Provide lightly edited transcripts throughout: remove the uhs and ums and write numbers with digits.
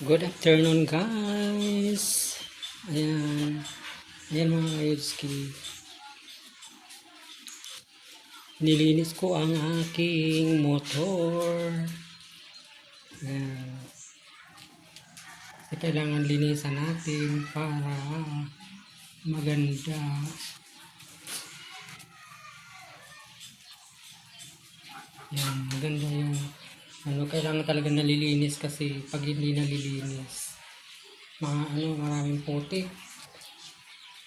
Good afternoon guys. Ayan. Ayan mga kayudski. Nilinis ko ang aking motor. Ayan. Kasi kailangan linisan natin para maganda. Ayan. Maganda yung kailangan talaga nalilinis kasi pag hindi nalilinis maraming putik.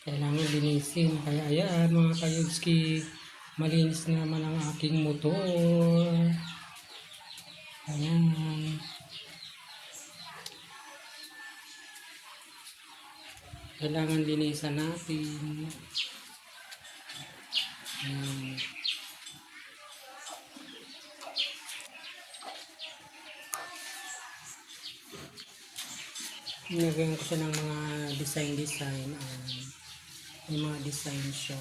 Kailangan linisin. Kaya ayan mga kayudski, malinis na naman ang aking motor. Ayan. Kailangan linisan natin. Ayan. Nilagyan ko siya ng mga design. May mga design siya.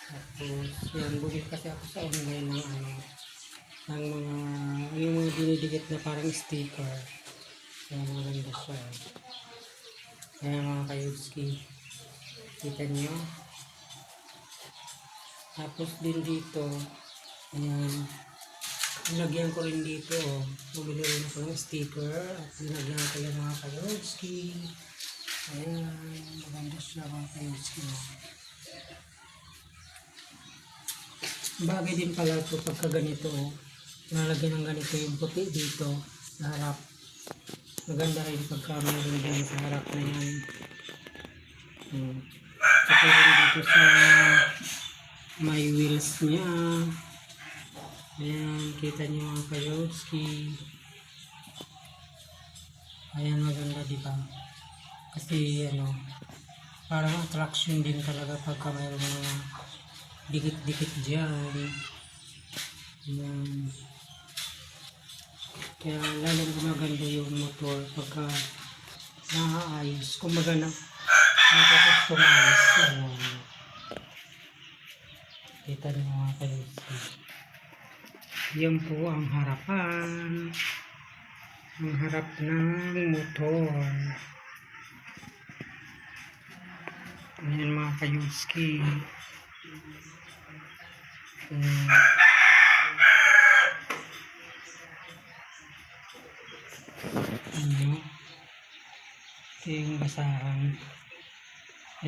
Tapos, yan, bumili kasi ako sa online ng mga dinidikit na parang sticker. Kaya maganda siya. Kaya mga kayudski, kita nyo. Tapos din dito, ayan, nilagyan ko rin dito, bumili rin ako ng sticker at nilagyan ko yung mga kayudski. Ayan, maganda siya mga kayudski. Bagay din pala ito pagka ganito, nalagyan ng ganito yung puti dito sa harap. Maganda rin pagka meron din sa harap na yan. Saka rin dito sa may wheels niya. Ayan, kita niyo mga kayudski. Ayan, maganda diba? Kasi parang attraction din talaga pagka mayroong mga dikit-dikit dyan. Ayan. Kaya lalong gumaganda yung motor pagka naaayos. Kumbaga nakakustomize. Ayan. Kita niyo mga kayudski. Yan po ang harapan. Ang harap ng motor. Ayan mga kayudski. Ito yung basahan.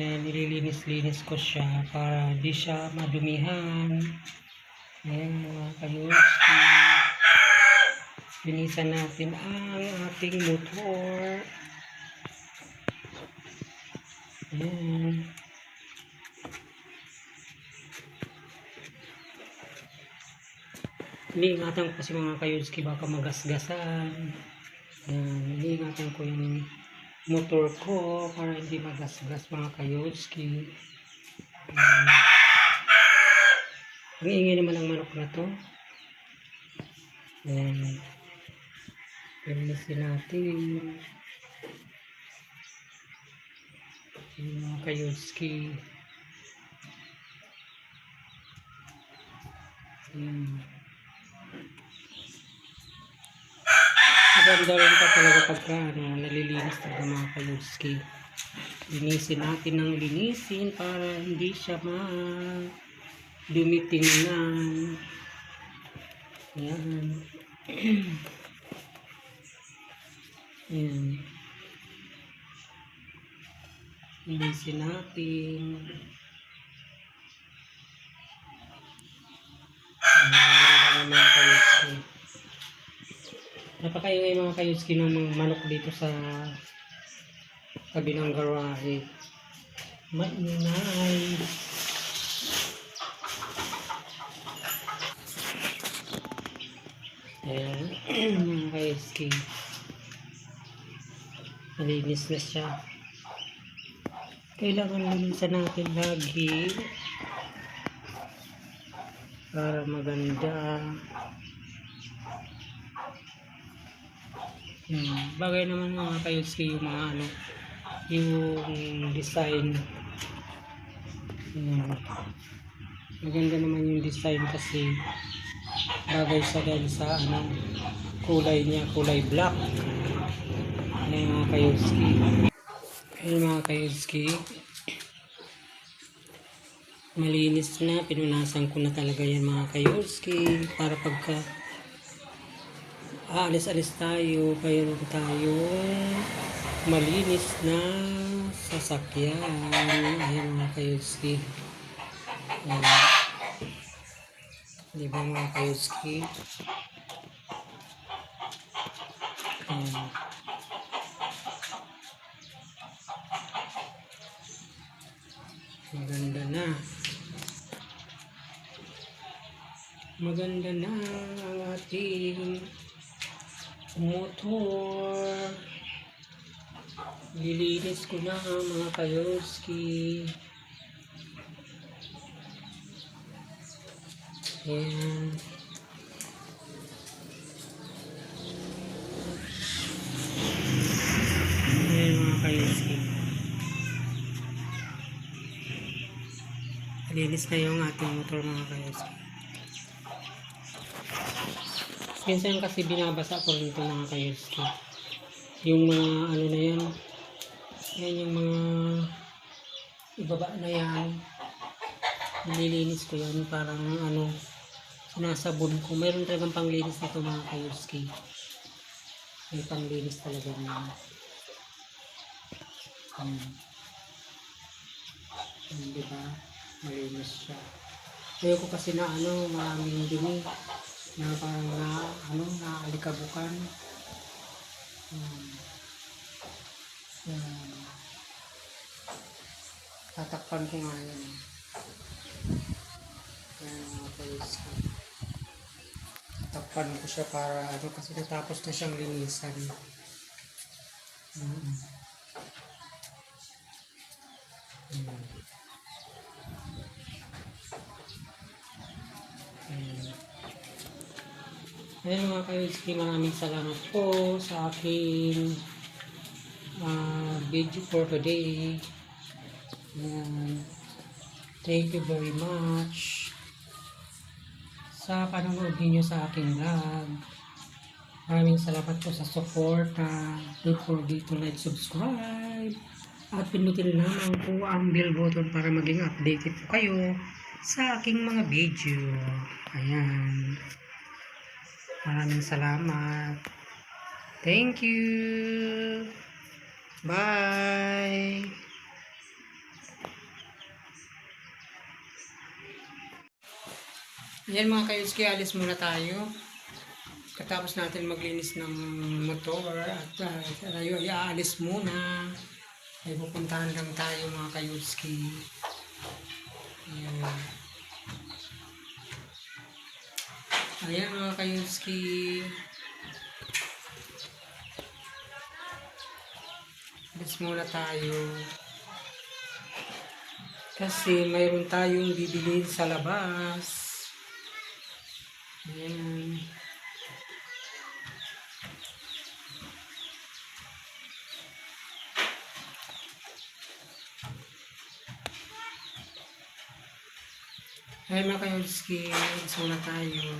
Ayan, nililinis-linis ko siya para di siya madumihan. Ayan mga kayudski. Linisan natin ang ating motor. Ayan. Iniingatan ko kasi mga kayudski baka magasgasan. Ayan. Iniingatan ko yung motor ko para hindi magasgas mga kayudski. Ang ingay naman ang manok na to. Ayan. Linisin natin. Ayan mga kayudski. Ayan. Maganda rin pa talaga pagka nalilinis talaga mga kayudski. Linisin natin ng linisin para hindi siya dumitingnan. Ayan. Ayan. Linisin natin. Ayan, mga kayudski. Napakaingay mga kayudski ng mga manok dito sa kabilang garahe. Maingay. Ayan. Mga kayudski. Malinis na siya. Kailangan linisan natin lagi para maganda. Bagay naman mga kayudski yung mga yung design. Maganda naman yung design kasi bagay sa dahil sa kulay niya, kulay black. Ayan mga kayuski. Ayan mga kayuski. Malinis na, pinunasan ko na talaga yan mga kayuski para pagka aalis-alis tayo, mayroon tayong malinis na sasakyan. Ayan mga kayuski. Di ba mga kayuski? Ayan. Maganda na. Maganda na ang ating motor. Lilinis ko na mga kayuski. Ayan. Ayan mga kayuski. Linis na yung ating motor mga kayuski. Minsan kasi binabasa ko rin ito mga kayuski. Yung mga na yan. Yan yung mga ibaba na yan. Nililinis ko yan. Parang sinasabon ko. Mayroon talagang panglinis nito mga kayuski. May panglinis talaga naman. Diba? Malinis siya. Ayoko kasi na maraming dumi. Na parang naalikabukan. Tatakpan ko nga yan. Yan mga kayuski. Tatakpan ko siya para kasi natapos na siyang linisan. Ayan mga kayuski, maraming salamat po sa aking video for today. Thank you very much sa panonood niyo sa aking vlog. Maraming salamat po sa support. Don't forget to like, subscribe, at pinutin naman po ang bell button para maging updated po kayo sa aking mga video. Ayan. Maraming salamat. Thank you. Bye. Ayan mga kayuski, alis muna tayo. Katapos natin maglinis ng motor at aalis muna. Ay pupuntahan lang tayo mga kayuski. Ayan. Ayan mga kayuski. Alis muna tayo. Kasi mayroon tayong bibili sa labas. Ayan. Ayan mga kayuski. Alis muna tayo.